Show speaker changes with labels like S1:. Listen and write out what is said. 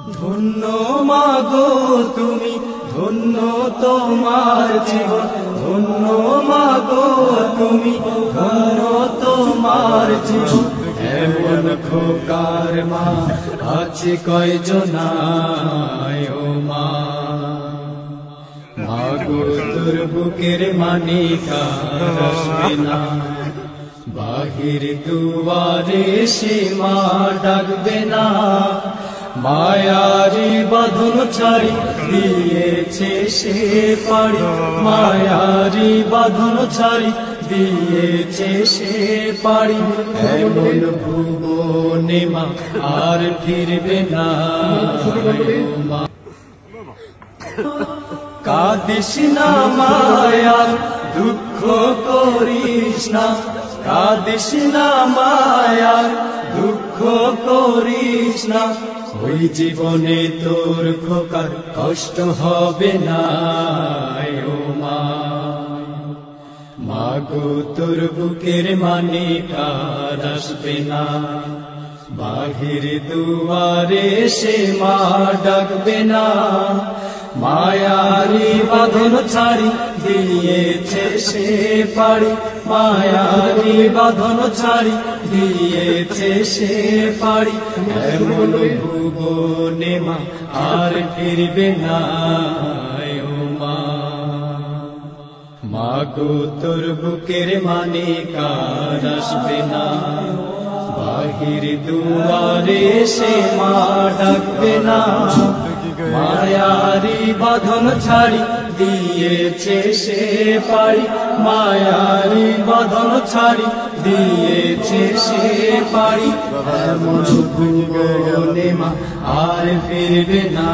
S1: ধন্য মাগো তুমি, ধন্য তোমার জীবন, ধন্য মাগো তুমি, ধন্য তোমার জীবন। এমন খোকার মা আছে কয়জনায় ও মা, মাগো তোর বুকের মানিকা আসবে না, বাহির দুয়ারে সে মা ডাকবে না। মায়ারি বাঁধন ছাড়ি দিয়েছে সে পাড়ি, মায়ারি বাঁধন ছাড়ি দিয়েছে সে পাড়ি। এমন ভুবনে মা আর ফিরবে না মা। কাঁদিস না মায়ার দুঃখ করিস না, কাঁদিস না মায়ার দুঃখ করিস না। ওই জীবনে তোর খোকার কষ্ট হবে না ও মা, মাগো তোর বুকের মানিকা আসবে না, বাহির দুয়ারে সে মা ডাকবে না। মায়ারি বাঁধন ছাড়ি দিয়েছে সে পাড়ি, মায়ারি বাঁধন ছাড়ি দিয়েছে সে পাড়ি। এমন ভুবনে মা আর ফিরবে না ও মা, মাগো তোর বুকের মানিকা আসবে না, বাহির দুয়ারে সে মা ডাকবে না। মায়ারি বাঁধন ছাড়ি দিয়েছে সে পাড়ি, মায়ারি বাঁধন ছাড়ি দিয়েছে সে পাড়ি। এমন ভুবনে মা আর ফিরবে না।